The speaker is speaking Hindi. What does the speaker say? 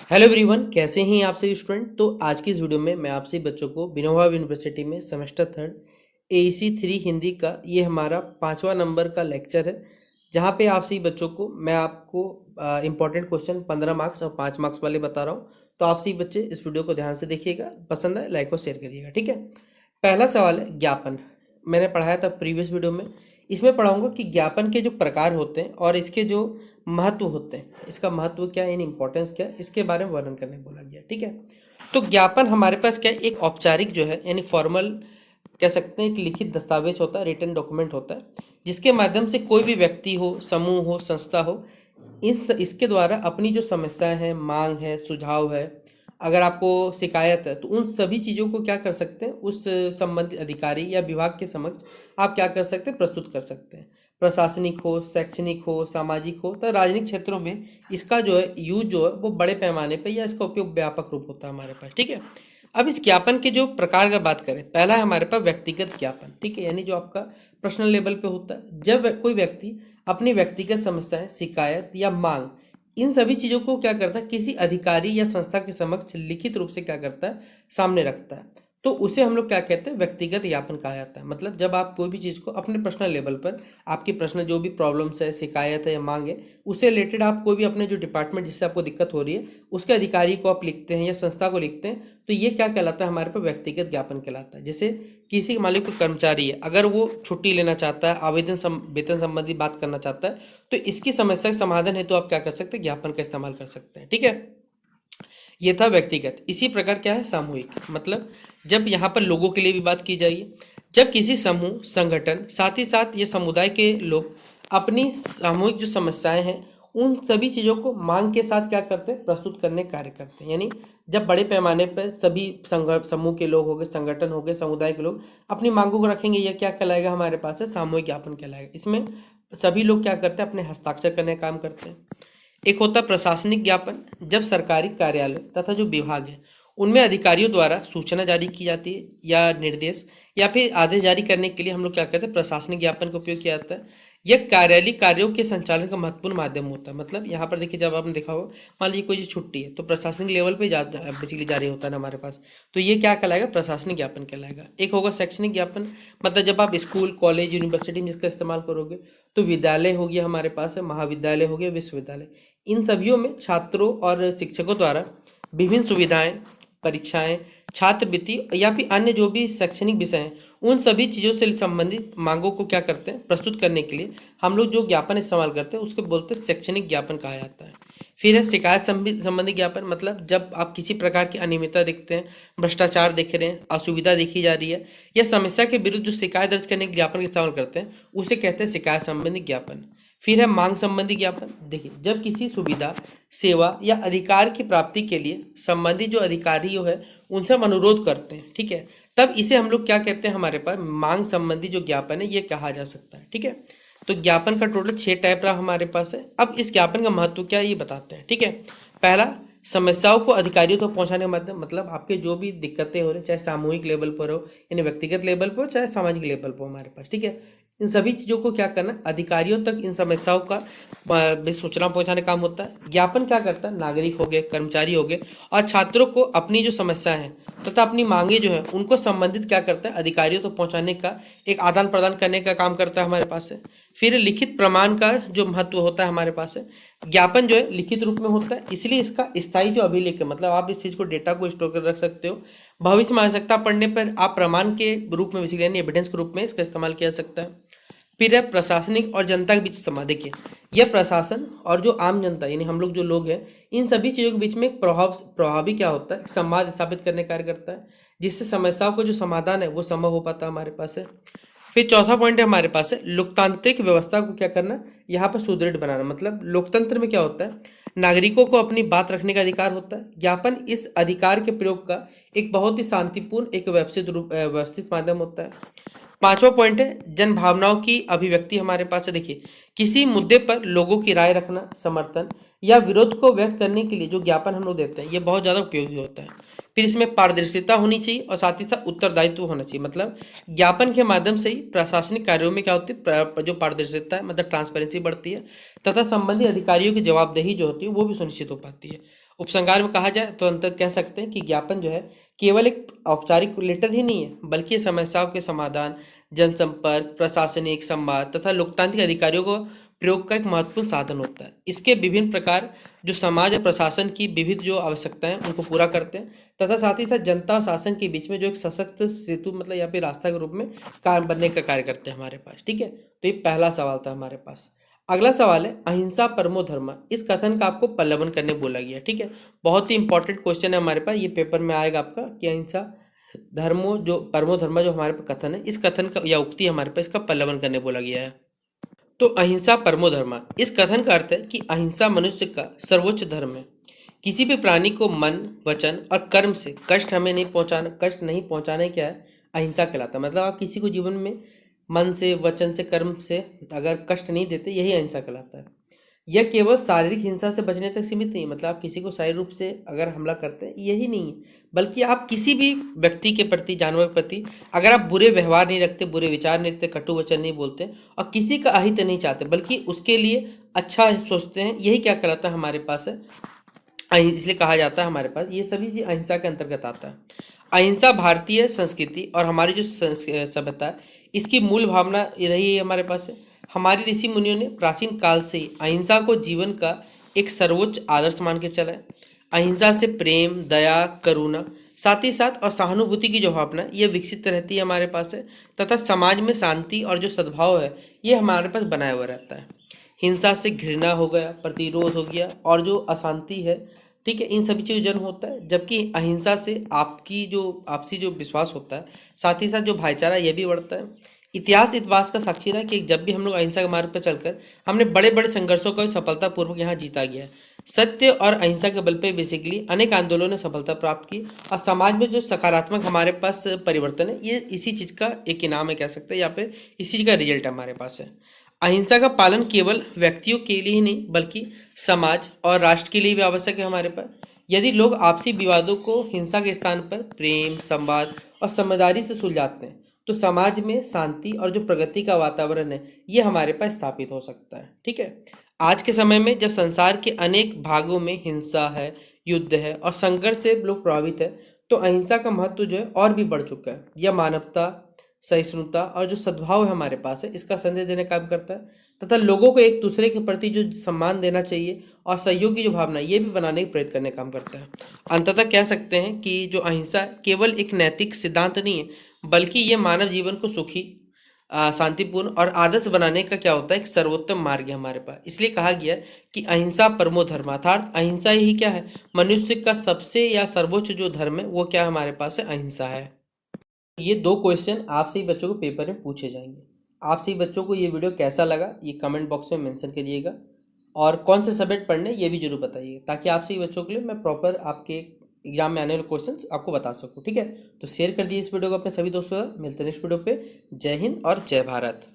हेलो एवरीवन, कैसे हैं आप सभी स्टूडेंट। तो आज की इस वीडियो में मैं आपसे बच्चों को विनोबा यूनिवर्सिटी में सेमेस्टर थर्ड AEC 3 हिंदी का ये हमारा 5वां नंबर का लेक्चर है, जहाँ पे आप सभी बच्चों को मैं आपको इंपॉर्टेंट क्वेश्चन 15 मार्क्स और 5 मार्क्स वाले बता रहा हूँ। तो आप सभी बच्चे इस वीडियो को ध्यान से देखिएगा, पसंद आए लाइक और शेयर करिएगा, ठीक है। पहला सवाल है ज्ञापन। मैंने पढ़ाया था प्रीवियस वीडियो में। इसमें पढ़ाऊंगा कि ज्ञापन के जो प्रकार होते हैं और इसके जो महत्व होते हैं, इसका महत्व क्या है, इन इंपॉर्टेंस क्या है, इसके बारे में वर्णन करने बोला गया, ठीक है। तो ज्ञापन हमारे पास क्या है, एक औपचारिक जो है यानी फॉर्मल कह सकते हैं, एक लिखित दस्तावेज होता है, रिटन डॉक्यूमेंट होता है, जिसके माध्यम से कोई भी व्यक्ति हो, समूह हो, संस्था हो, इसके द्वारा अपनी जो समस्याएं हैं, मांग है, सुझाव है, अगर आपको शिकायत है, तो उन सभी चीज़ों को क्या कर सकते हैं, उस संबंधित अधिकारी या विभाग के समक्ष आप क्या कर सकते हैं, प्रस्तुत कर सकते हैं। प्रशासनिक हो, शैक्षणिक हो, सामाजिक हो, तो राजनीतिक क्षेत्रों में इसका जो है यूज जो है वो बड़े पैमाने पे या इसका उपयोग व्यापक रूप होता है हमारे पास, ठीक है। अब इस ज्ञापन के जो प्रकार का बात करें, पहला है हमारे पास व्यक्तिगत ज्ञापन, ठीक है, यानी जो आपका पर्सनल लेवल पे होता है। जब कोई व्यक्ति अपनी व्यक्तिगत समस्याएं, शिकायत या मांग, इन सभी चीज़ों को क्या करता है, किसी अधिकारी या संस्था के समक्ष लिखित रूप से क्या करता है, सामने रखता है, तो उसे हम लोग क्या कहते हैं, व्यक्तिगत ज्ञापन कहा जाता है। मतलब जब आप कोई भी चीज़ को अपने पर्सनल लेवल पर, आपकी पर्सनल जो भी प्रॉब्लम्स है, शिकायत है या मांग है, उससे रिलेटेड आप कोई भी अपने जो डिपार्टमेंट जिससे आपको दिक्कत हो रही है, उसके अधिकारी को आप लिखते हैं या संस्था को लिखते हैं, तो ये क्या कहलाता है, हमारे पास व्यक्तिगत ज्ञापन कहलाता है। जैसे किसी मान लीजिए कोई कर्मचारी है, अगर वो छुट्टी लेना चाहता है, वेतन संबंधी बात करना चाहता है, तो इसकी समस्या के समाधान हेतु आप क्या कर सकते हैं, ज्ञापन का इस्तेमाल कर सकते हैं, ठीक है। ये था व्यक्तिगत। इसी प्रकार क्या है, सामूहिक। मतलब जब यहाँ पर लोगों के लिए भी बात की जाइए, जब किसी समूह, संगठन, साथ ही साथ ये समुदाय के लोग अपनी सामूहिक जो समस्याएं हैं, उन सभी चीज़ों को मांग के साथ क्या करते हैं, प्रस्तुत करने का कार्य करते हैं। यानी जब बड़े पैमाने पर सभी समूह के लोग हो गए, संगठन हो गए, समुदाय के लोग अपनी मांगों को रखेंगे, यह क्या कहलाएगा, हमारे पास है सामूहिक ज्ञापन कहलाएगा। इसमें सभी लोग क्या करते हैं, अपने हस्ताक्षर करने का काम करते हैं। एक होता है प्रशासनिक ज्ञापन। जब सरकारी कार्यालय तथा जो विभाग है, उनमें अधिकारियों द्वारा सूचना जारी की जाती है या निर्देश या फिर आदेश जारी करने के लिए हम लोग क्या करते हैं, प्रशासनिक ज्ञापन का उपयोग किया जाता है। यह कार्यालयीय कार्यों के संचालन का महत्वपूर्ण माध्यम होता है। मतलब यहाँ पर देखिए, जब आपने देखा होगा, मान लीजिए कोई चीज़ छुट्टी है, तो प्रशासनिक लेवल पे बेसिकली जारी होता है ना हमारे पास, तो ये क्या कहलाएगा, प्रशासनिक ज्ञापन कहलाएगा। एक होगा शैक्षणिक ज्ञापन। मतलब जब आप स्कूल, कॉलेज, यूनिवर्सिटी में इसका इस्तेमाल करोगे, तो विद्यालय हो गया हमारे पास है, महाविद्यालय हो गया, विश्वविद्यालय, इन सभियों में छात्रों और शिक्षकों द्वारा विभिन्न सुविधाएं, परीक्षाएं, छात्रवृत्ति या फिर अन्य जो भी शैक्षणिक विषय हैं, उन सभी चीज़ों से संबंधित मांगों को क्या करते हैं, प्रस्तुत करने के लिए हम लोग जो ज्ञापन इस्तेमाल करते हैं उसको बोलते हैं शैक्षणिक ज्ञापन कहा जाता है। फिर है शिकायत संबंधी ज्ञापन। मतलब जब आप किसी प्रकार की अनियमितता देखते हैं, भ्रष्टाचार देख रहे हैं, असुविधा देखी जा रही है, या समस्या के विरुद्ध जो शिकायत दर्ज करने के ज्ञापन का इस्तेमाल करते हैं, उसे कहते हैं शिकायत संबंधी ज्ञापन। फिर है मांग संबंधी ज्ञापन। देखिए, जब किसी सुविधा, सेवा या अधिकार की प्राप्ति के लिए संबंधित जो अधिकारी जो है, उनसे हम अनुरोध करते हैं, ठीक है, तब इसे हम लोग क्या कहते हैं, हमारे पास मांग संबंधी जो ज्ञापन है ये कहा जा सकता है, ठीक है। तो ज्ञापन का टोटल 6 टाइप रहा हमारे पास है। अब इस ज्ञापन का महत्व क्या है ये बताते हैं, ठीक है। पहला, समस्याओं को अधिकारियों तक पहुंचाने का माध्यम। मतलब आपके जो भी दिक्कतें हो रही, चाहे सामूहिक लेवल पर हो, यानी व्यक्तिगत लेवल पर हो, चाहे सामाजिक लेवल पर हो हमारे पास, ठीक है, इन सभी चीज़ों को क्या करना, अधिकारियों तक इन समस्याओं का सूचना पहुंचाने का काम होता है। ज्ञापन क्या करता है, नागरिक हो गए, कर्मचारी हो गए और छात्रों को अपनी जो समस्याएं हैं तथा अपनी मांगे जो है उनको संबंधित क्या करता है, अधिकारियों तक पहुंचाने का, एक आदान प्रदान करने का काम करता है हमारे पास है। फिर लिखित प्रमाण का जो महत्व होता है हमारे पास है। ज्ञापन जो है लिखित रूप में होता है, इसलिए इसका स्थायी जो अभिलेख है, मतलब आप इस चीज़ को, डेटा को स्टोर कर रख सकते हो। भविष्य में आवश्यकता पड़ने पर आप प्रमाण के रूप में, बेसिकली यानी एविडेंस के रूप में इसका इस्तेमाल किया जा सकता है। फिर है प्रशासनिक और जनता के बीच संवाद। देखिए, यह प्रशासन और जो आम जनता, यानी हम लोग जो लोग हैं, इन सभी चीज़ों के बीच में एक प्रभावी क्या होता है, संवाद स्थापित करने का कार्य करता है, जिससे समस्याओं का जो समाधान है वो संभव हो पाता है हमारे पास है। फिर चौथा पॉइंट है हमारे पास है लोकतांत्रिक व्यवस्था को क्या करना, यहाँ पर सुदृढ़ बनाना। मतलब लोकतंत्र में क्या होता है, नागरिकों को अपनी बात रखने का अधिकार होता है। ज्ञापन इस अधिकार के प्रयोग का एक बहुत ही शांतिपूर्ण, एक व्यवस्थित माध्यम होता है। पांचवा पॉइंट है जन भावनाओं की अभिव्यक्ति हमारे पास है। देखिए, किसी मुद्दे पर लोगों की राय रखना, समर्थन या विरोध को व्यक्त करने के लिए जो ज्ञापन हम लोग देते हैं, ये बहुत ज़्यादा उपयोगी होता है। फिर इसमें पारदर्शिता होनी चाहिए और साथ ही साथ उत्तरदायित्व होना चाहिए। मतलब ज्ञापन के माध्यम से ही प्रशासनिक कार्यों में क्या होती है, जो पारदर्शिता है, मतलब ट्रांसपेरेंसी बढ़ती है, तथा संबंधित अधिकारियों की जवाबदेही जो होती है वो भी सुनिश्चित हो पाती है। उपसंहार में कहा जाए तो अंत कह सकते हैं कि ज्ञापन जो है केवल एक औपचारिक लेटर ही नहीं है, बल्कि ये समस्याओं के समाधान, जनसंपर्क, प्रशासनिक संवाद तथा लोकतांत्रिक अधिकारियों को प्रयोग का एक महत्वपूर्ण साधन होता है। इसके विभिन्न प्रकार जो समाज और प्रशासन की विविध जो आवश्यकताएं हैं उनको पूरा करते हैं, तथा साथ ही साथ जनता और शासन के बीच में जो एक सशक्त सेतु मतलब या फिर रास्ता के रूप में कार्य बनने का कार्य करते हैं हमारे पास। ठीक है, तो ये पहला सवाल था हमारे पास। अगला सवाल है अहिंसा परमो धर्म, इस कथन का आपको पल्लवन करने बोला गया। ठीक है, बहुत ही इंपॉर्टेंट क्वेश्चन है हमारे पास, ये पेपर में आएगा आपका कि अहिंसा धर्मो जो परमो धर्म जो हमारे पास कथन है, इस कथन का या उक्ति हमारे पास इसका पल्लवन करने बोला गया है। तो अहिंसा परमो धर्म, इस कथन का अर्थ है कि अहिंसा मनुष्य का सर्वोच्च धर्म है। किसी भी प्राणी को मन, वचन और कर्म से कष्ट नहीं पहुंचाने क्या है, अहिंसा कहलाता है। मतलब आप किसी को जीवन में मन से, वचन से, कर्म से अगर कष्ट नहीं देते, यही अहिंसा कहलाता है। यह केवल शारीरिक हिंसा से बचने तक सीमित नहीं है, मतलब आप किसी को शारीरिक रूप से अगर हमला करते हैं यही नहीं है, बल्कि आप किसी भी व्यक्ति के प्रति, जानवर के प्रति अगर आप बुरे व्यवहार नहीं रखते, बुरे विचार नहीं रखते, कटु वचन नहीं बोलते और किसी का अहित नहीं चाहते, बल्कि उसके लिए अच्छा सोचते हैं, यही क्या कहलाता है हमारे पास है, इसलिए कहा जाता है हमारे पास ये सभी चीज अहिंसा के अंतर्गत आता है। अहिंसा भारतीय संस्कृति और हमारी जो सभ्यता है, इसकी मूल भावना रही है हमारे पास है। हमारे ऋषि मुनियों ने प्राचीन काल से ही अहिंसा को जीवन का एक सर्वोच्च आदर्श मान के चला है। अहिंसा से प्रेम, दया, करुणा, साथ ही साथ और सहानुभूति की जो भावना है, ये विकसित रहती है हमारे पास है, तथा समाज में शांति और जो सद्भाव है ये हमारे पास बनाया हुआ रहता है। हिंसा से घृणा हो गया, प्रतिरोध हो गया और जो अशांति है, ठीक है, इन सभी चीज़ों जन्म होता है। जबकि अहिंसा से आपकी जो आपसी जो विश्वास होता है, साथ ही साथ जो भाईचारा ये भी बढ़ता है। इतिहास इस बात का साक्षी रहा है कि जब भी हम लोग अहिंसा के मार्ग पर चलकर हमने बड़े बड़े संघर्षों को भी सफलतापूर्वक यहाँ जीता गया है। सत्य और अहिंसा के बल पे बेसिकली अनेक आंदोलनों ने सफलता प्राप्त की और समाज में जो सकारात्मक हमारे पास परिवर्तन है, ये इसी चीज़ का एक इनाम है कह सकते हैं, या फिर इसी चीज़ का रिजल्ट हमारे पास है। अहिंसा का पालन केवल व्यक्तियों के लिए ही नहीं, बल्कि समाज और राष्ट्र के लिए भी आवश्यक है हमारे पास। यदि लोग आपसी विवादों को हिंसा के स्थान पर प्रेम, संवाद और समझदारी से सुलझाते हैं, तो समाज में शांति और जो प्रगति का वातावरण है ये हमारे पास स्थापित हो सकता है। ठीक है, आज के समय में जब संसार के अनेक भागों में हिंसा है, युद्ध है और संघर्ष से लोग प्रभावित है, तो अहिंसा का महत्व जो है और भी बढ़ चुका है। यह मानवता, सहिष्णुता और जो सद्भाव है हमारे पास है, इसका संदेश देने का काम करता है, तथा लोगों को एक दूसरे के प्रति जो सम्मान देना चाहिए और सहयोग की जो भावना ये भी बनाने की प्रेरित करने का काम करता है। अंततः कह सकते हैं कि जो अहिंसा केवल एक नैतिक सिद्धांत नहीं है, बल्कि ये मानव जीवन को सुखी, शांतिपूर्ण और आदर्श बनाने का क्या होता है, एक सर्वोत्तम मार्ग है हमारे पास। इसलिए कहा गया कि अहिंसा परमो धर्म, अर्थात अहिंसा ही क्या है, मनुष्य का सबसे या सर्वोच्च जो धर्म है वो क्या हमारे पास है, अहिंसा है। ये दो क्वेश्चन आपसे ही बच्चों को पेपर में पूछे जाएंगे। आपसे ही बच्चों को ये वीडियो कैसा लगा ये कमेंट बॉक्स में मेंशन करिएगा, और कौन से सब्जेक्ट पढ़ने ये भी जरूर बताइए, ताकि आपसे ही बच्चों के लिए मैं प्रॉपर आपके एग्जाम में आने वाले क्वेश्चंस आपको बता सकूं। ठीक है, तो शेयर कर दीजिए इस वीडियो को अपने सभी दोस्तों के साथ। मिलते हैं नेक्स्ट वीडियो पे। जय हिंद और जय भारत।